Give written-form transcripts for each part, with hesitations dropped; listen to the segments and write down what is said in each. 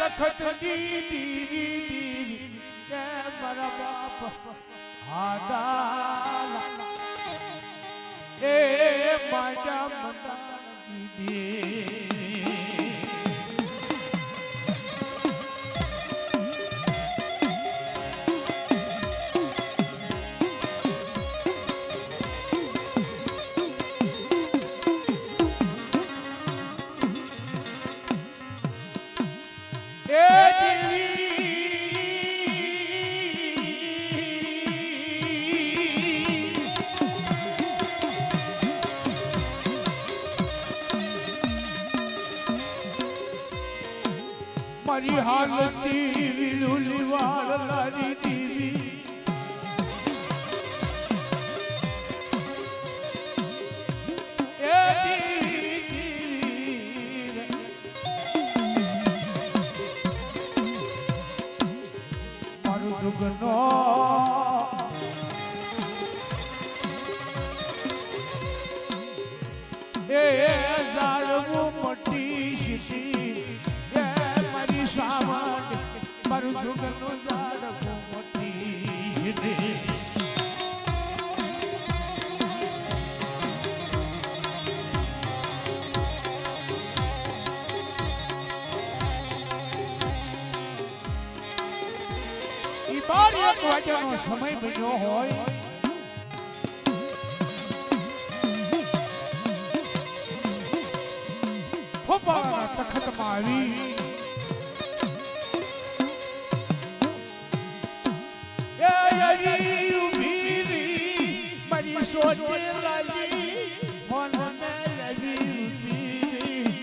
તખત દીદી કે મારા બાપ આદા એ માજા મતા દીદી મારી હાલતી વિલુલી વાળ લારી દીવી એ દીવી મારું જુગનો એ ઝાડવું મટી શીશી મારું જુગનું ઝાડવું મોટી ઈ બાર એક વાગ્યાનો સમય બન્યો હોય ખોપાના તખતમાં આવી સોચે લાલી મન મે લવી ઉભી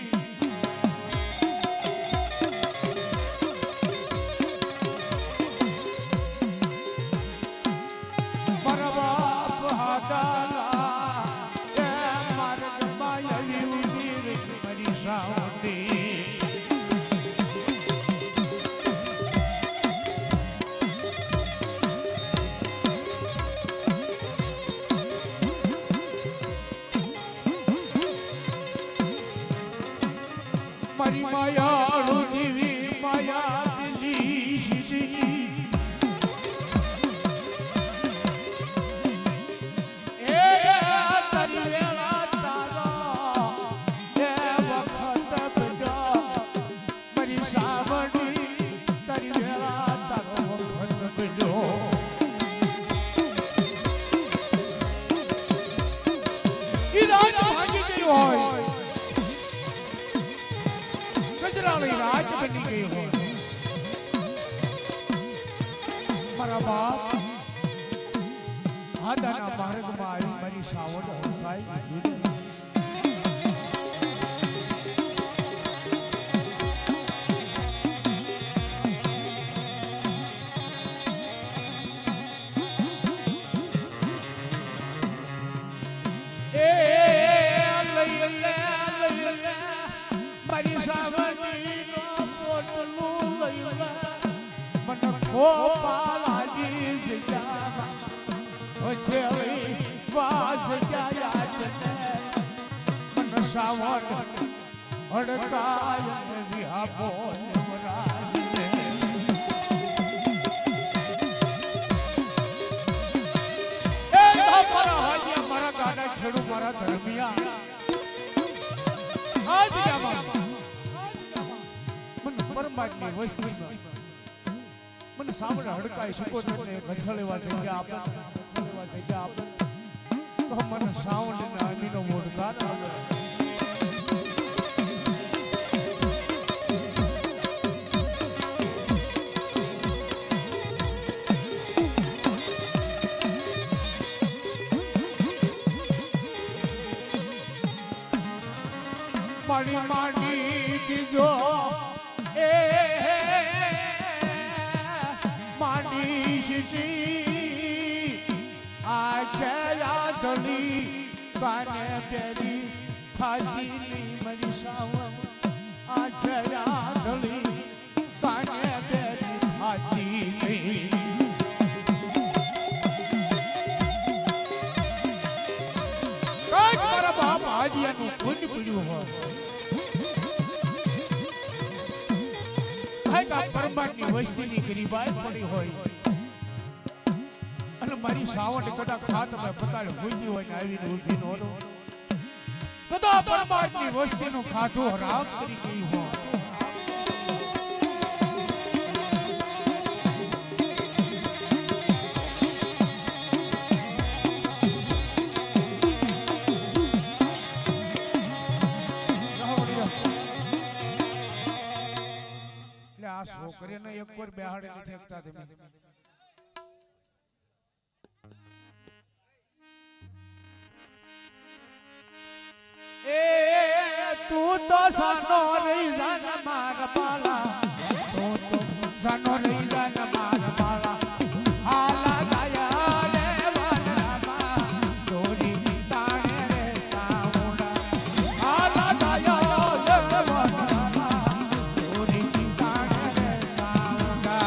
મારા બાપ હાદાલા કે મારા માયા ઉભી મારી સાવતી મારી માયાળુ દેવી માયા દિલી શીશી એ તારી વેળા તારા એ વખત બજા મારી સાવડી તારી વેળા તારો વખત બજો ઈ રાત ભાગી ગઈ હોય ગજરાણી રાત બની ગઈ હોય મારા બાપ હાદાના માર્ગમાં આવી મારી સાવડ હંકાઈ મારી સાવડીનો પોટલું લઈ લે મને ખોપાલાજી જગ્યામાં હથેળી વાસ જાયા તને મને સાવડ હડકાય વિહાપો મરાજને એ મારા હાજિયા મારા ગાડા ખેડૂ મારા ધર્મિયા આજ જામાં મને પરમાત્માની વસ્તુ મને સાવડ હડકાઈ શકો ને ગથળેવા જગ્યા આપે તો મને સાવડ ને અમીનો મોડકાર આવે મારી માડી બીજો એ માડી શીશી આ છેયા ધણી કાને પેરી થાજીની મારી સાવ આ છેયા ધણી કાને પેરી થાજીની મારા બાપ હાજીયાનું ગુંડ પડ્યું હોય કાકા પરમારની વસ્તીની ગરીબાઈ પડી હોય અને મારી સાવટ કદાચ ખાત મેં પતાળે ભૂજી હોય ને આવીને ઊભી નો રહો તો પરમારની વસ્તીનું ખાધું હરામ કરી ગયું હોય. છોકરીને એક પર બેહાડે નથી એકતા તમે એ તું તો સાનો રહી જાન માર બાલા તું તો સાનો રહી જાન માર બાલા આલા ગાયા રે વાનરામા દોરી તાણે રે સાવડા આલા ગાયા રે વાનરામા દોરી તાણે રે સાવડા.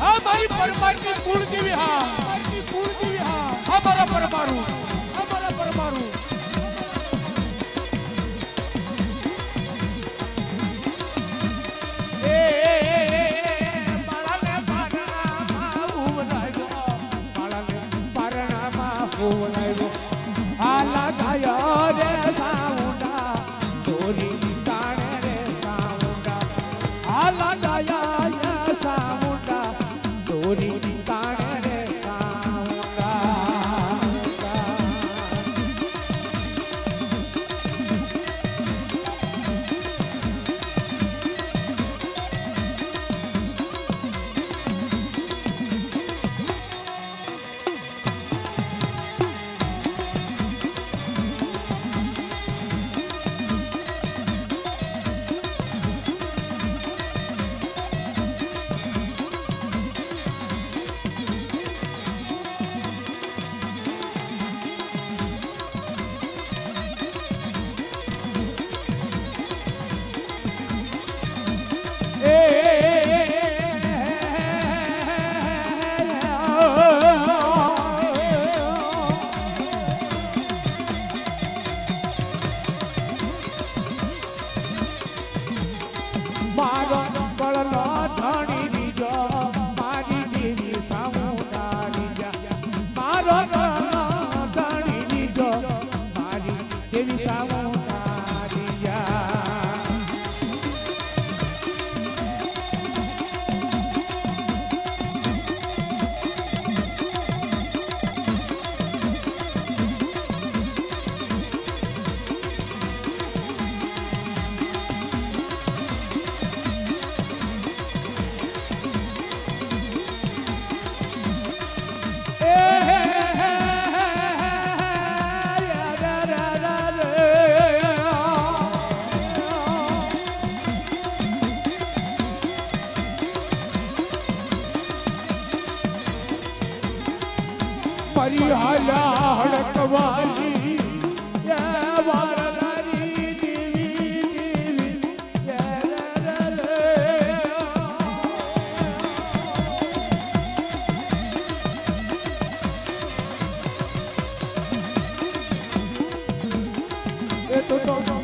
हमारी परमात्मा कुल देवी हाँ हमारी कुल देवी हाँ हमारा परमाणु ए बाळाले पारणामा उवलायो बाळाले पारणामा उवलायो आला गाया रे सावंडा दोरी ताणे रे सावंडा आला गाया रे सावंडा दोरी ताणे रे सावंडा. મારો બળલો ધણી દીજો મારી દેવી સામુંડારી જા મારો બળલો ધણી દીજો મારી દેવી સામુંડારી જા. મારી હાલા હડકવાલી યા વાળારી દેવી એ તો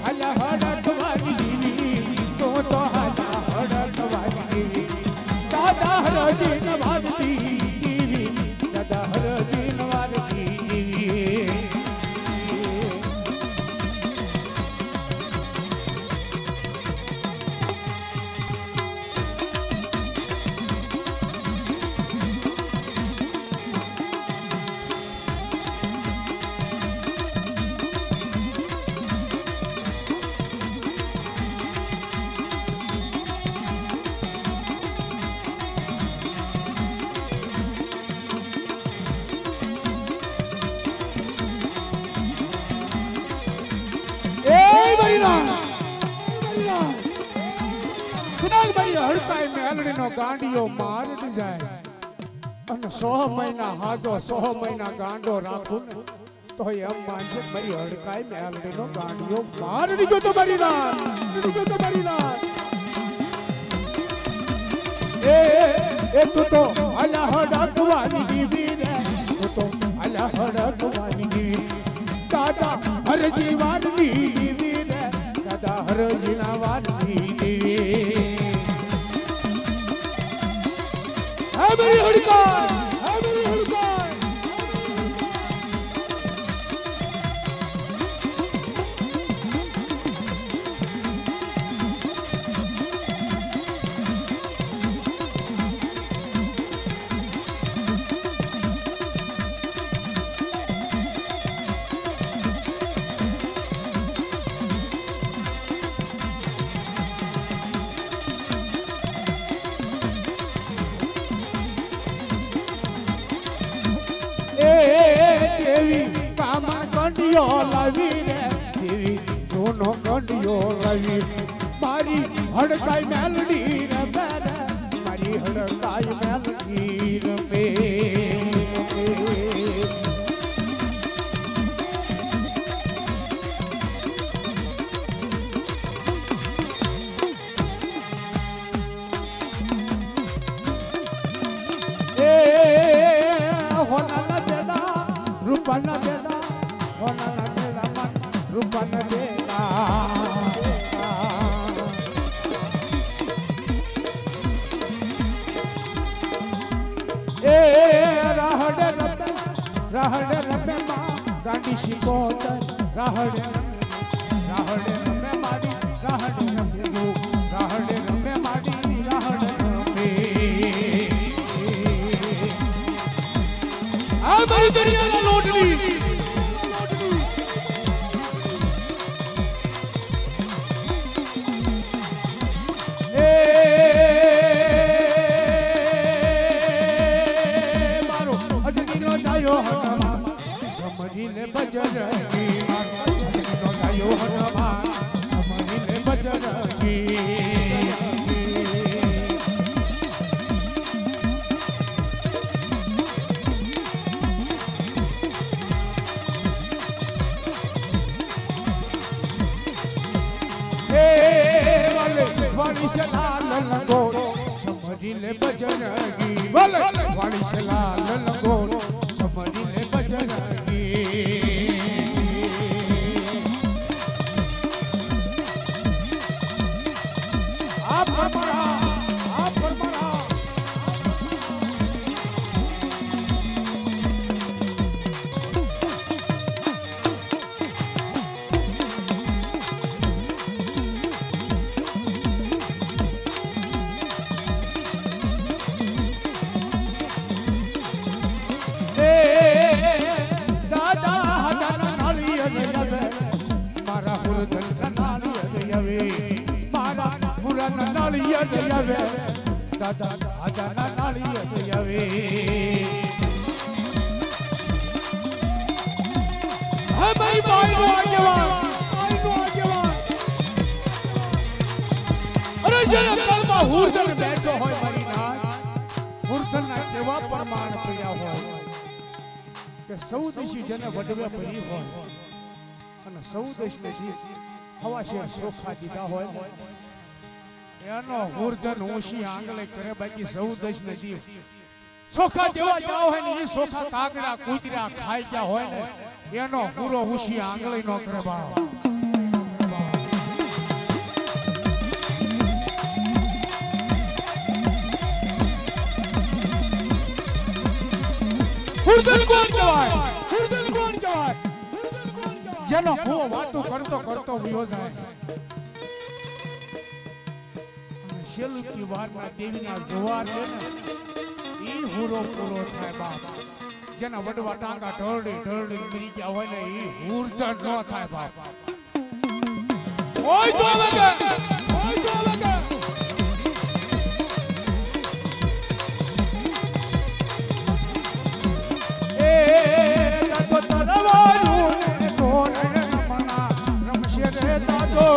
હાલા હડકવાલી દેવી તો હાલા હડકવાલી દેવી દાદા હરજી નવારતી દેવી દાદા હરજી હડકાઈ મેલડીનો ગાંડિયો મારી જાય અને 100 મહિના હાજો 100 મહિના ગાંડો રાખું ને તો એમ માનજો મારી હડકાઈ મેલડીનો ગાંડિયો મારી દીધો તો મારી ના એ તું તો અલા હડકવાની દીવી રે તું તો અલા હડકવાની દીવી દાદા હરજી વારની દીવી રે દાદા હરજીના વારની દીવી હે મેરી હડકાય હે મેરી હડકાય દેવી કામા કંડિયો લાવી રે દેવી સોનો કંડિયો લાવી મારી હડકાઈ મેલડી રમે રે મારી હડકાઈ મેલડી રમે રૂપાના બેડા હોનાના બેડા મન રૂપાના બેડા એ રાહડે રમે માં ગાંડી શીખોતર રાહડે રમે માડી રાહડે રમે રાહડે રમે માડી રાહડે રમે આ મારી દરિયાના લોટલી એ મારો અજનીનો જાયો હનુમાન સમજી લે બજરંગી મારો અજનીનો જાયો હનુમાન સમજી લે બજરંગી वाणी से लाल लगो समझी ले बजरंगी बोले वाणी से लाल लगो समझी ले बजरंगी आप परमरा દાદા આજાના નાળિયેર આવે હે ભાઈ ભાઈનો આગેવાન અરે જેના કળમાં હુરધન બેઠો હોય મારી નાથ હુરધનના કેવા પ્રમાણ પડ્યા હોય કે સૌ દિશી જેને વડવે પડી હોય અને સૌ દેશને હવા શેર સોખા દીધા હોય એનો હુરધન ઓછી આંગલે કરે બાકી સૌ દશ નદી સોખા જેવા જાવ હોય ને એ સોખા કાગડા કૂતરા ખાઈ ગયા હોય ને એનો પૂરો ઓછી આંગળી નો કરે બાપ હુરધન કોણ કહેવાય હુરધન કોણ કહેવાય જેનો ભૂવો વાતો કરતો વિયો જાય શેલુકી વારના દેવીના જવાર છે ને ઈ હુરો પૂરો થાય બાપ જેના વડવા ટાંગા ઢળડી મરી ગયા હોય ને ઈ હુરધન ન થાય બાપ ઓય તો વગે એ દાદો તરવારું ને તોરણ રમણા રમશે રે દાદો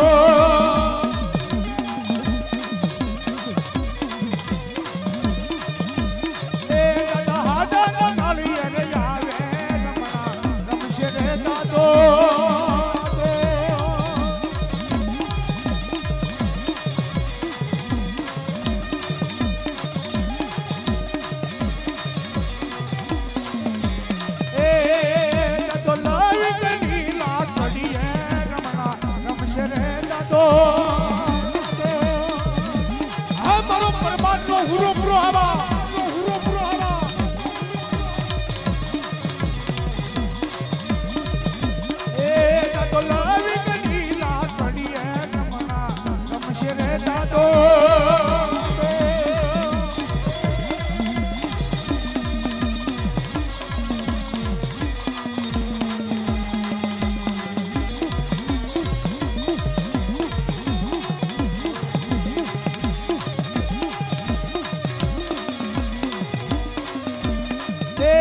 એ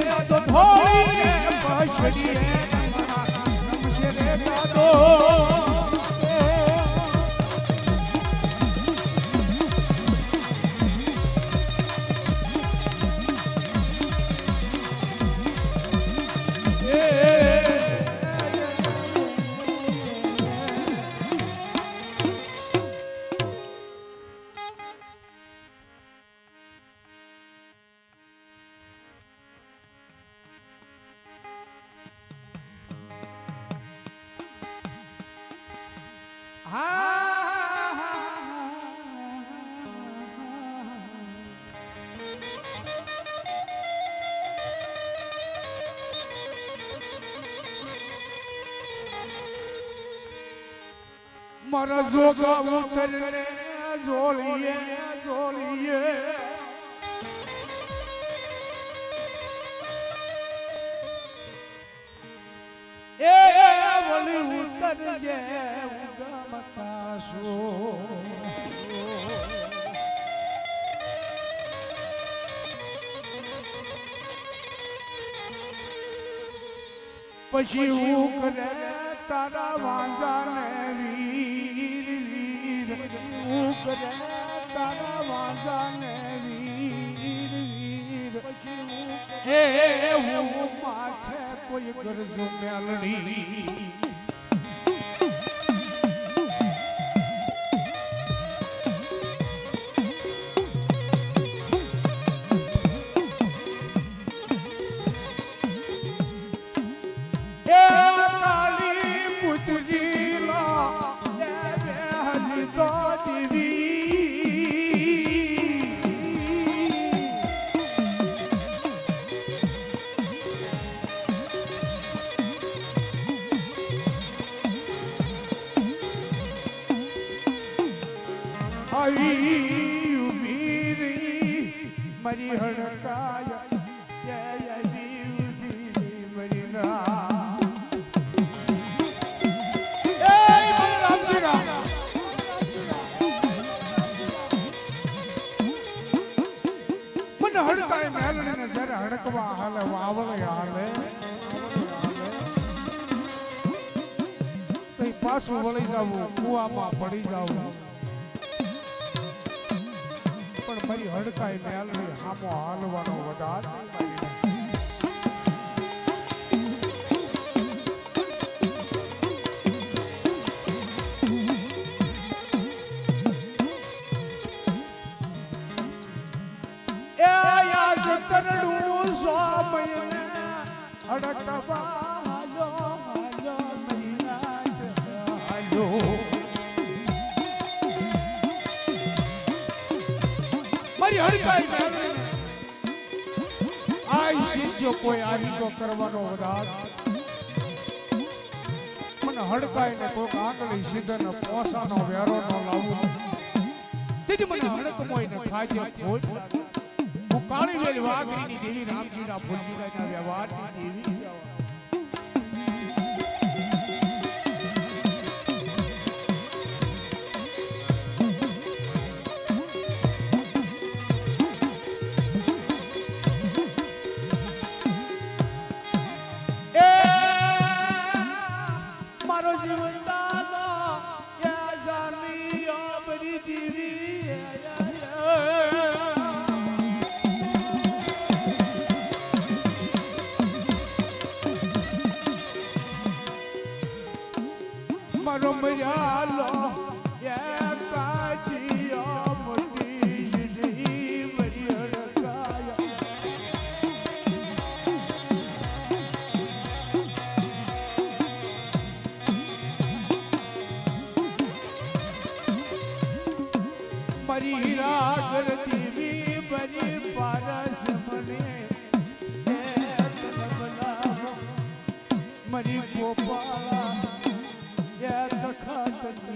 દાદો ધોઈને પછડીએ નમશે રે દાદો મારા જોગા ઉતરને જોલીએ જોલીએ એ વળી ઉતરજે ઉગા મતાસો પછી હું કરે તારા વાંજાને વીર હું કરે તારા વાંજાને વીર પછી હું માથે કોઈ ગરજો મેલડી મરી હડકાય મરી ના મને હડકાય મેલડીને જયારે હડકવા હાલે વાવળે હાલે તો પાછું વળી જવું કુવામાં પડી જવું પણ મારી હડકાઈ મેલડી હામો હાલવાનો વધાર એ યાદ કરડું સોમયને હડકવા હાલો હાલો મારી રાત હાલો મારી હડકાઈ મેલડી આ શિષ્ય કોઈ આવી તો કરવાનો વધાર મને હડકાઈને કોઈક આંગળી સીધને પોસાનો વેરો ન લાવું તેથી મને હડકમોઈને ખાજે ખોટ હું કાળી વેલ વાઘરીની દેવી રામજીના ફૂલજીના વ્યવહારની દેવી મારો મર્યાલો એ કાજીયા મોટી શ્રી મરી હડકાયા મારી રાગર દેવી બની પારસ મને મારી ગોપાળા Yeah, the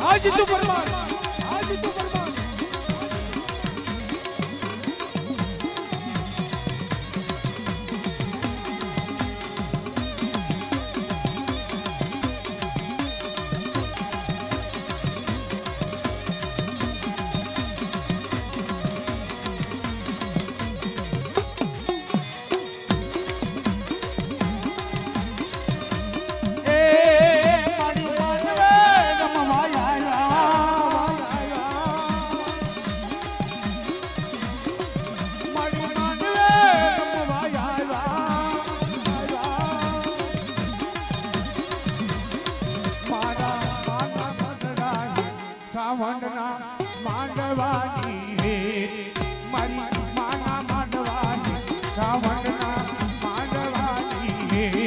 હાજી તું પરમાર હાજી તું પરમાર સાવંતના માંડવાની મારી માના માંડવાની સાવંતના માંડવાની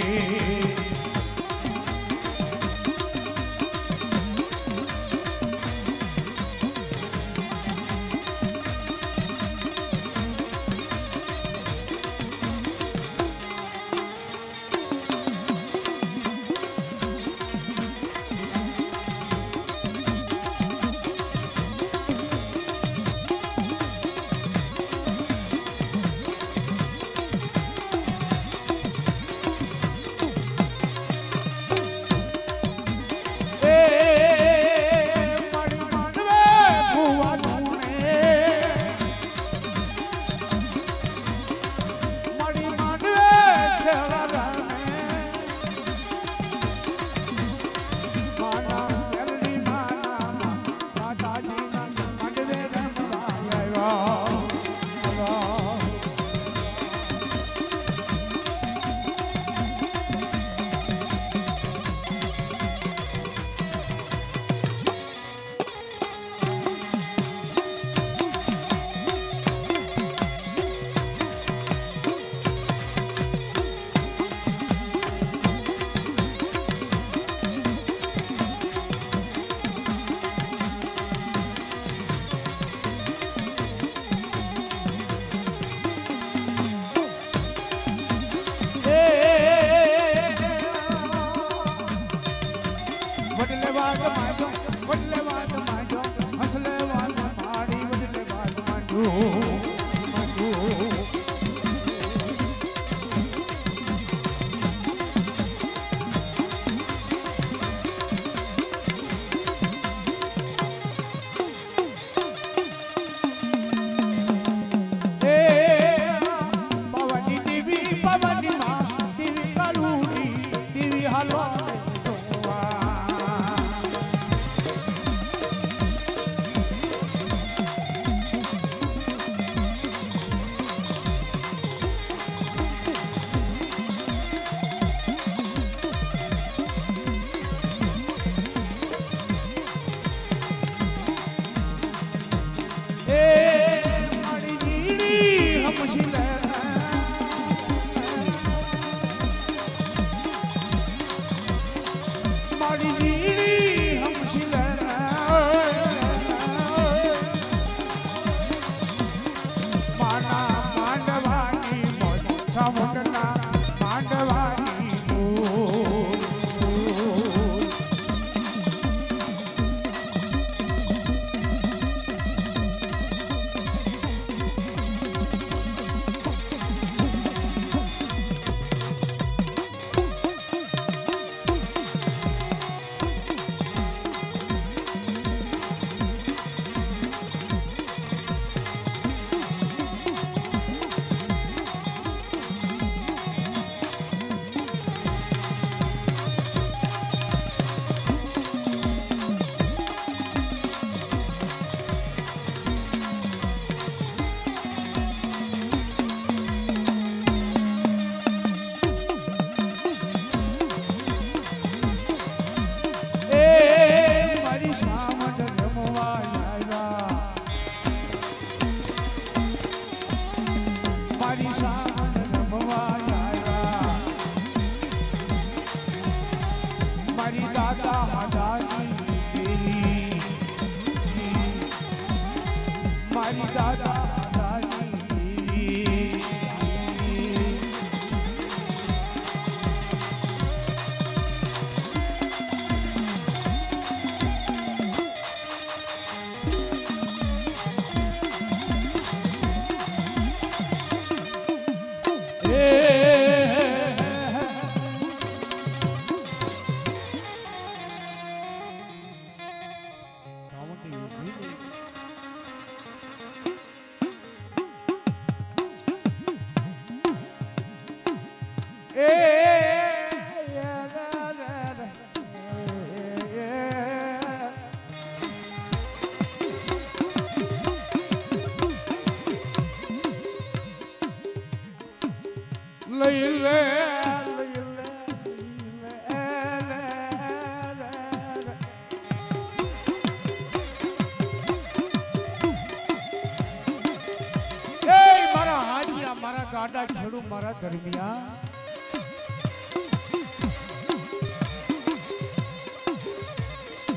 વડલે વાગ માંડો વડલે વાગ માંડો હસલે વાગ માડી વડલે વાગ માંડો માંડો એ પવની દેવી પવની માં દેવી કાલુડી દેવી હાલો ગાડા ખેડૂ મારા દરમિયાન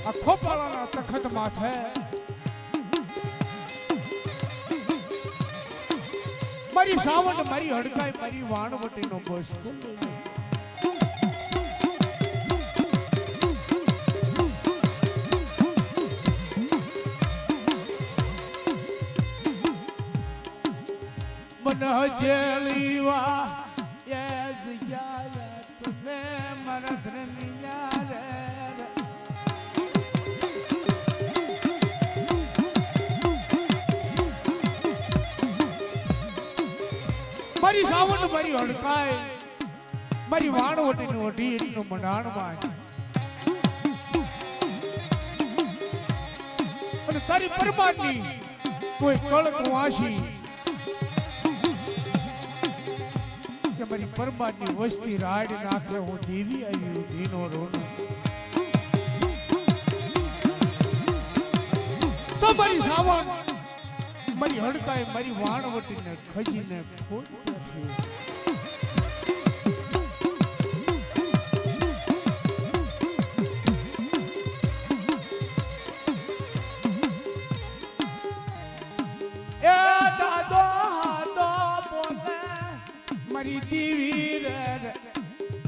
આ ખોપાળાના તખત માથે મારી સાવંત મારી હડકાઈ મારી વાણવટીનો બસ मन जेलीवा येज जाया तुने मरधनिया रे મારી સાવંત મારી હડકાય મારી વાણવટીની ઓઢી એટલું મંડાણમાં અને તારી પરમાની કોઈ કળક વાસી કે મારી પરમાની વસ્તી રાડ નાખે હું દેવી આવી ધીનો રોનો તો મારી સાવણ મારી હડકાએ મારી વાણવટીને ખજીને ખોટ મારી દેવી રે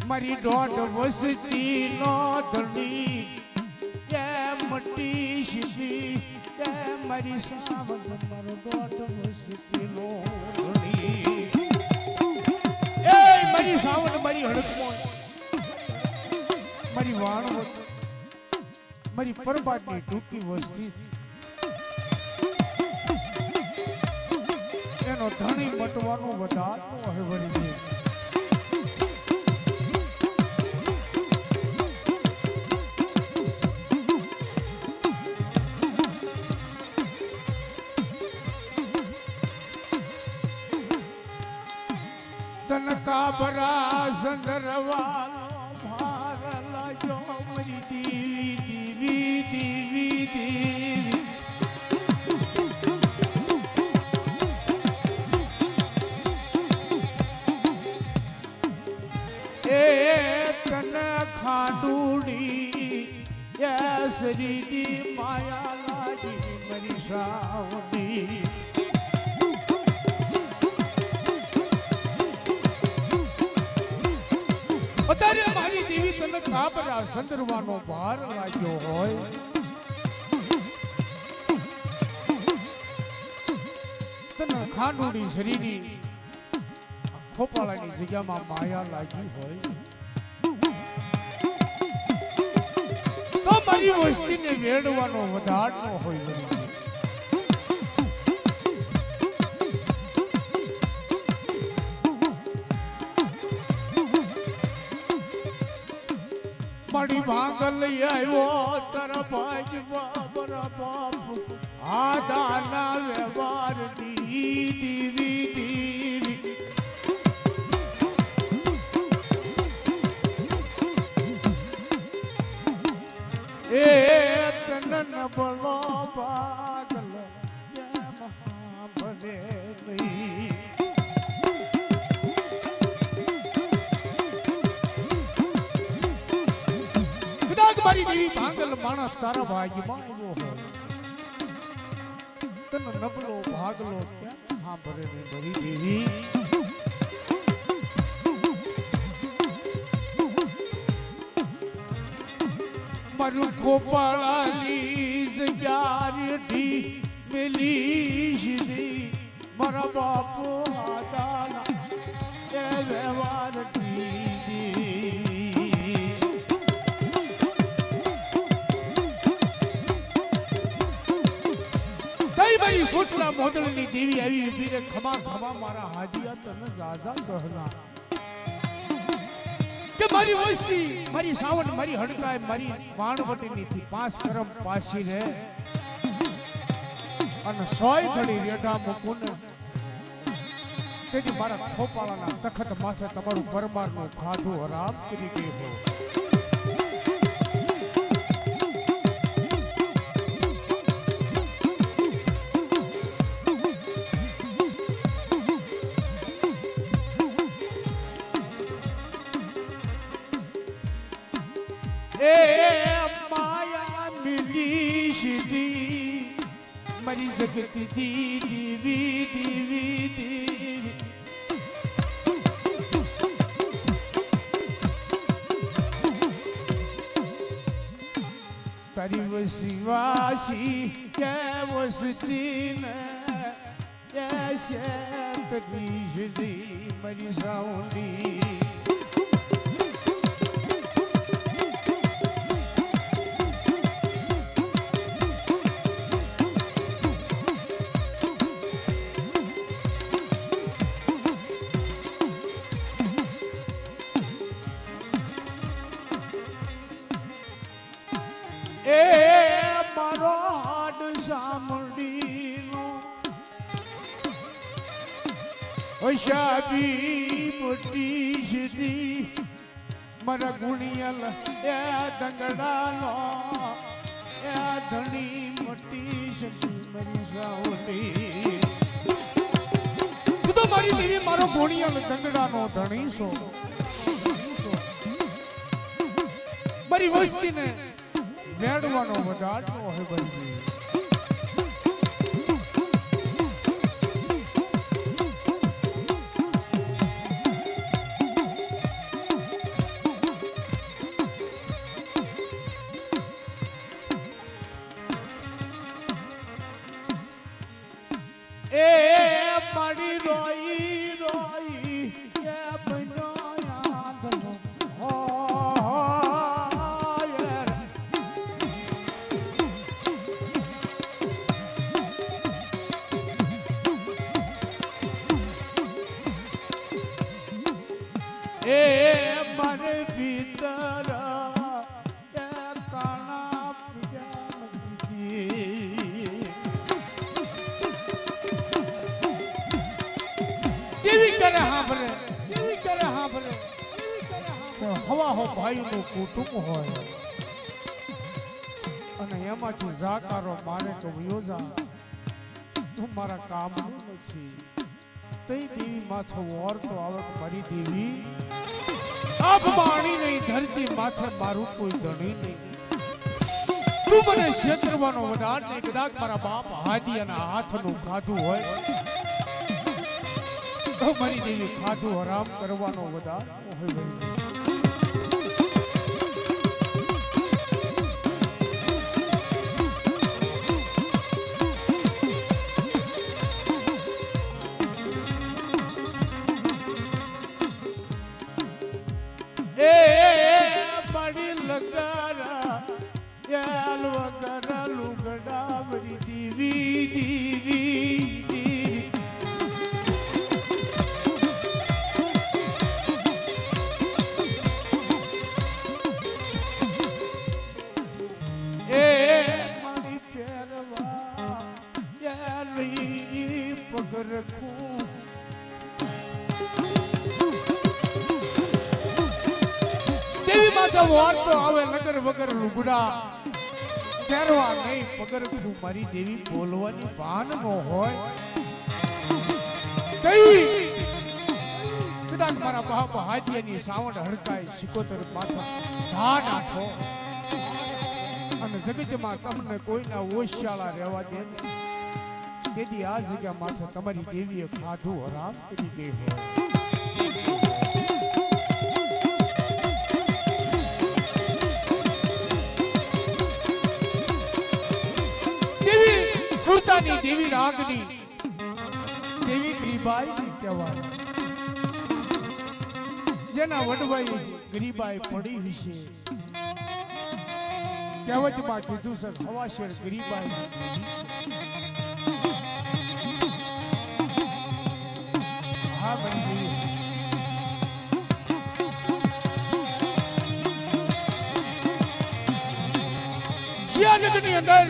મારી દોઢ વસતી નો ધણી કે મટી શીશી કે મારી સાવન મારો દોઢ વસતી નો ધણી એ મારી સાવન મારી હડકમો મારી વાણવટ મારી પરબાટની ટૂંકી વસ્તી એનો ધણી મટવાનો વધારતો હવે વળી તન કાબરા સંદરવાલો ભાર લાજો મારી દેવી દેવી દેવી દેવી ખાડુડી યસરીડી માયા લાજી મરી સાવની અત્યારે મારી દેવી તને કાબરા સંદરવાનો ભાર લાગ્યો હોય તને ખાડુડી શરીરની ખોપાળાની જગ્યામાં માયા લાગી હોય તો મારી વસ્તીને વેડવાનો વધારનો હોય મારી ભાંગલ લઈ આવ્યો તારા ભાઈ બાબરા બાપ આ દાના વ્યવહાર દીવી દીવી એ તનન બળો પાગલ કે મહાભરે નહીં કદાચ મારી દેવી ભાંગલ માણસ તારા ભાગ્યમાં આવ્યો હોય તન નબળો ભાગલો ક્યાં મહાભરે નહીં મારી દેવી મારું ગોપાળાની જગ્યારી મેલી શ્રી મારા બાપુ આદાના એ વ્યવહાર કઈ ભાઈ સોચલા મોદળની દેવી આવી પીરે ખમા ખમા મારા હાજિયા તને જાજા કહના કે મારી વસ્તી મારી સાવન મારી હડકાય મારી વાણવટીની થી 5 કરમ પાસી રે અને 100 ઘડી રેઢા મૂકું તેથી મારા ખોપાળાના તખત માથે તમારું પરમારનું ખાધું હરામ કરી દેવો મિલી સીધી મારી જગતી દીવી દીવી દીવી તારી વસી વાસી કે વસતી ને તકલી સીધી મારી સાઉન્ડી એ મારો હાડ સાંભળીનો હોશાબી મોટી સીધી મારા ગુણિયલ એ દંગડાનો એ ધણી મોટી સીધી મારી સાવલી તું તો મારી દેવી મારો ગુણિયલ દંગડાનો ધણી છો મારી વસ્તીને વેડવાનો વધારતો હોય બધી એ મારી રોઈ રોઈ એ બનો યાદનો એ મારે ભીતર એ કાણા પૂજા કેવી કરે હાંભળે કેવી કરે હાંભળે હવા હો ભાઈનું કુટુંબ હોય અને એમાંથી જાકારો મારે તો યોજા તું મારા કામનું નથી તઈ દેવી માથે વોર તો આવે મારી દેવી આપ પાણી નહીં ધરતી માથે મારું કોઈ ધણી નહીં તું મને ક્ષેત્રવાનો વધાર નહીં કદાચ મારા બાપ હાદી અને હાથનું ખાધું હોય તો મારી દેવી ખાધું હરામ કરવાનો વધાર હોય બડી લગારા યાલ વગર લુગડા બરી દીવી દીવી એ મારી પહેરવા યાલી પગ રખું વાર તો આવે નગર વગર લુગડા પહેરવા નહીં પગર તું મારી દેવી બોલવાની ભાન નો હોય કદાચ મારા બાપ હાજીની સાવણ હડકાય સિકોતર માથા ધા નાખો અને જગતમાં તમને કોઈના ઓશિયાળા રહેવા દે તેથી આ જગ્યા માથે તમારી દેવીએ ખાધું હરામ કરી દે હોય સુરતાની દેવી રાગની દેવી ગરીબાઈ કહેવાય જેના વડવાઈ ગરીબાઈ પડી હશે કહેવતમાં કીધું સર હવાશેર ગરીબાઈ હા બની શિયાનગરની અંદર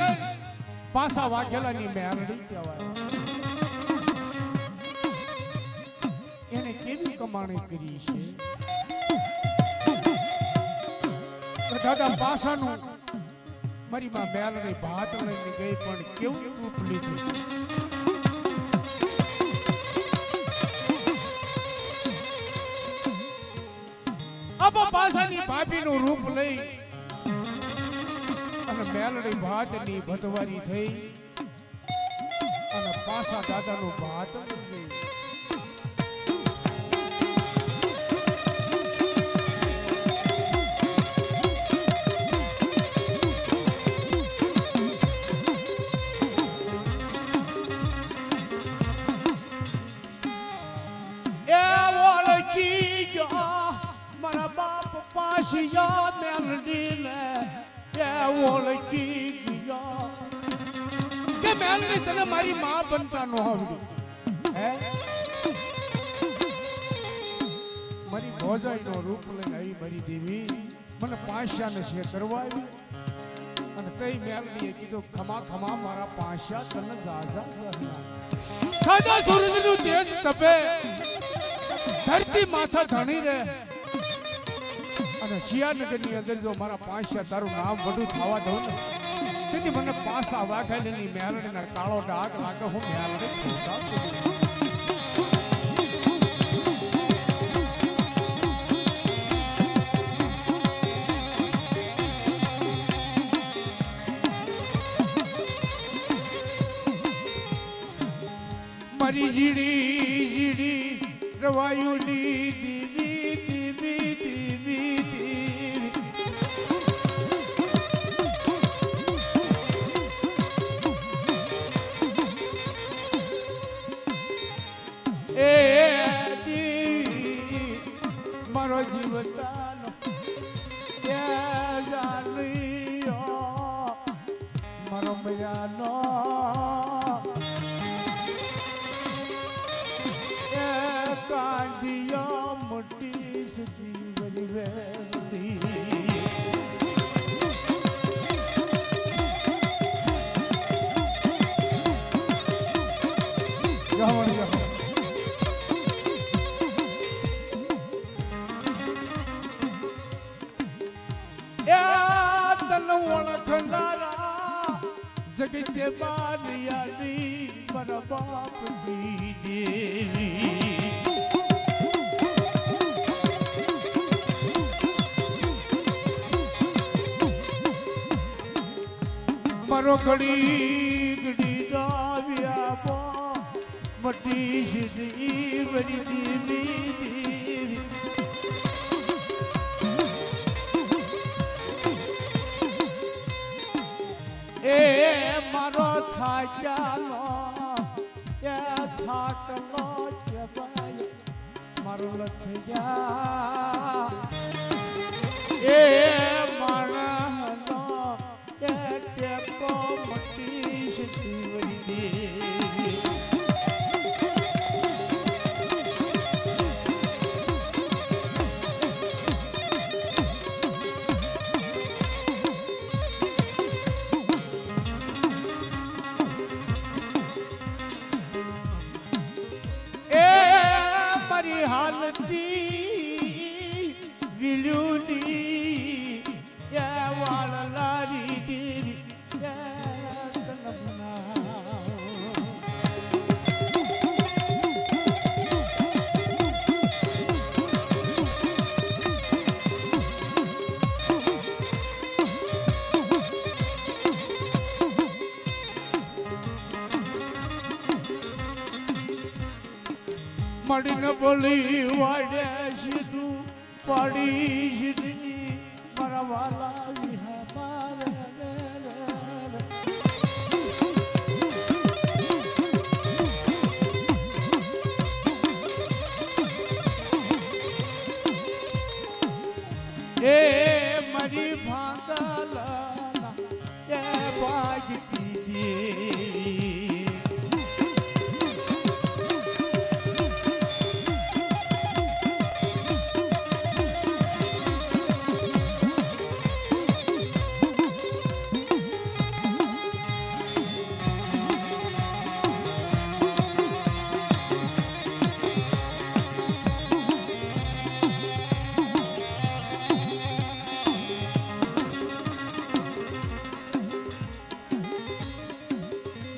પાસા વાઘેલાની મેરડી કહેવાય એને કેવી કમાણી કરી છે દાદા પાસાનું મારી માં મેરડી ભાત લઈને ગઈ પણ કેવું રૂપ લીધું આપા પાસાની ભાભીનું રૂપ લઈ અને મેલડી ભાતની ભતવારી થઈ અને પાછા દાદાનું ભાત થઈ. મારા બાપ પાસિયા મેલડીને એ ઓળખી ગયા કે મેલડી તને મારી માં બનતા નો આવડી હે મારી ભોજાઈનો રૂપ લઈને આવી મારી દેવી મને પાસિયાને છે કરવા આવી અને તઈ મેલડીએ કીધું ખમા ખમા મારા પાસિયા તને જાજા સાજા સૂરજનું તેજ તપે ધરતી માથા ધણી રે અને શિયાનગરની અંદર જો મારા પાસિયા તારું નામ વડું થવા દઉં ને તેથી મને પાસા વાઘાની મેલડીના કાળો ડાઘ લાગે હું મેલડી છોટા મારી જીડી રવાયુની દીવી દીવી દીવી દીવી એ દીવી મારો જીવતાનો એ જાણ્યો મારો મજાનો કાંડિયા મોટી સજી વરી વેલી તન ઓળખનારા જગતે બારિયાની મારા બાપ દેવી મારો ઘડી ઘડી ડાવ્યા મટી શીરી વરી દીવી એ મારો થાક્યાનો એ થાકલો કહેવાય મારો લથિયા એ માણસનો એ ટેકો મટી શીરી દેવી હાલતી વિલુની એ વાળલારી દેવી એ તનમના મળીને બોલી વાડે સીધું પાડી સીધની મારા વાલા વિહા મારે એ મારી ભાંગલા એ બાજતી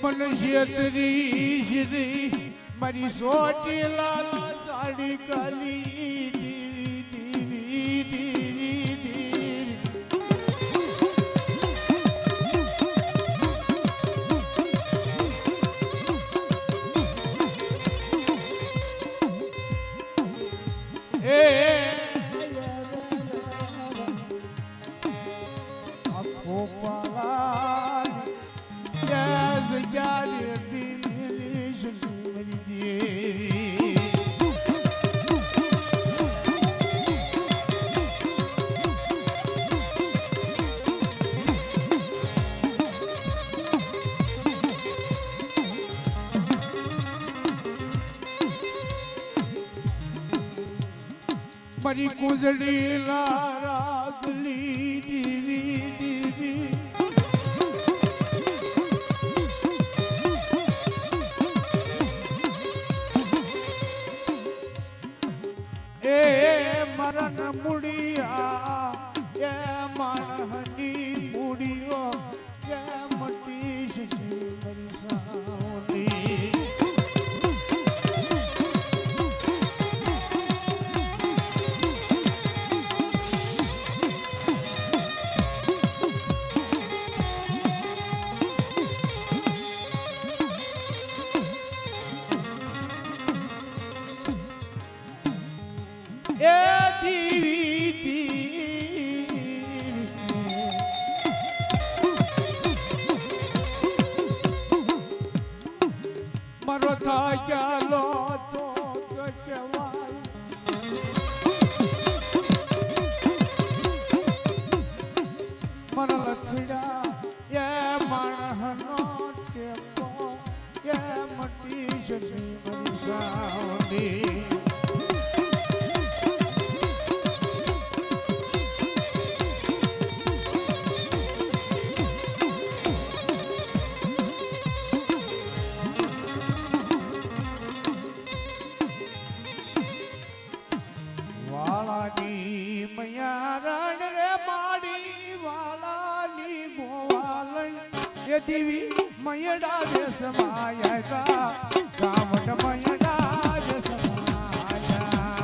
मन शेतरी श्री मारी सोटी लाला साड़ी काली दीवी दीवी दीवी दीवी મારી કુંજડી લાગલી દીવી દીવી એ મરણ મુડિયા એ માણહની મુડિયો એ મટી શકી મારી સાવની એ દીવી મારો થાય ચાલો તો કહેવાય મારા લથડા એ માણસનો ટેકો એ મટી જશે મારી સાવની વાલાની મયારણ રે માડી વાલાની ગોવાલણ એ દીવી મયડા રે સમાયા સાવણ મયડા રે સમાયા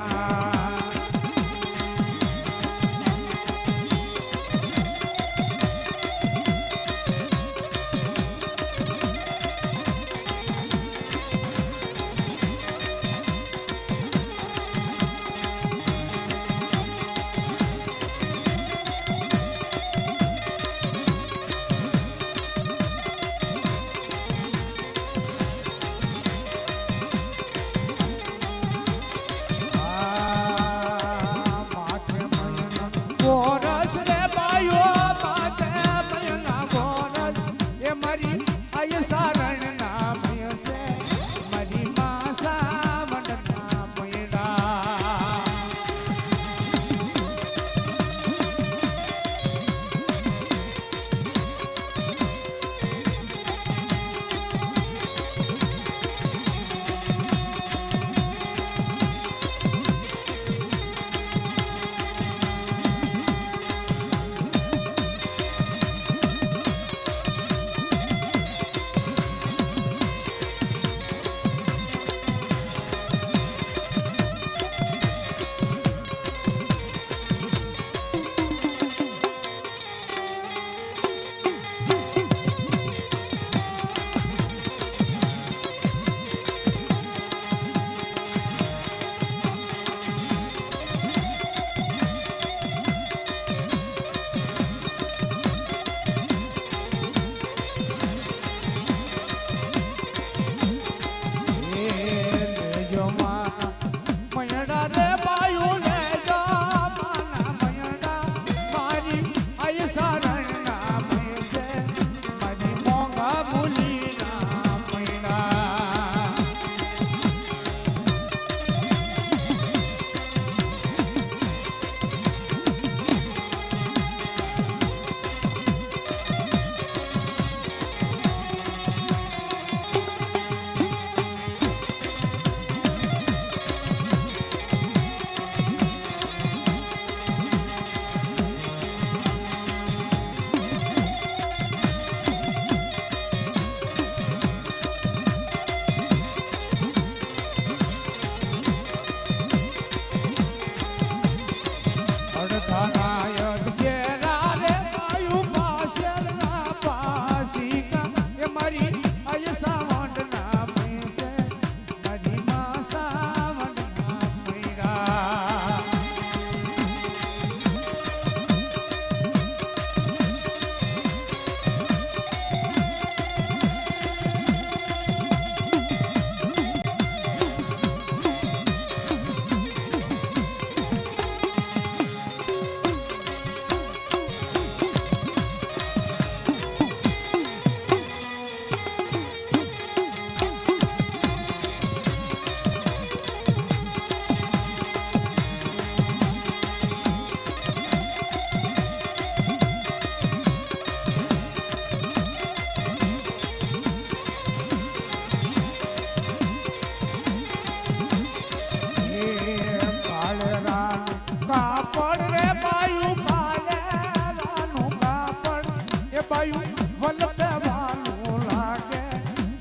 બાયું વલતે વાલું લાગે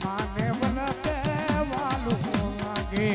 માને વલતે વાલું લાગે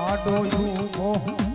આડો યુગો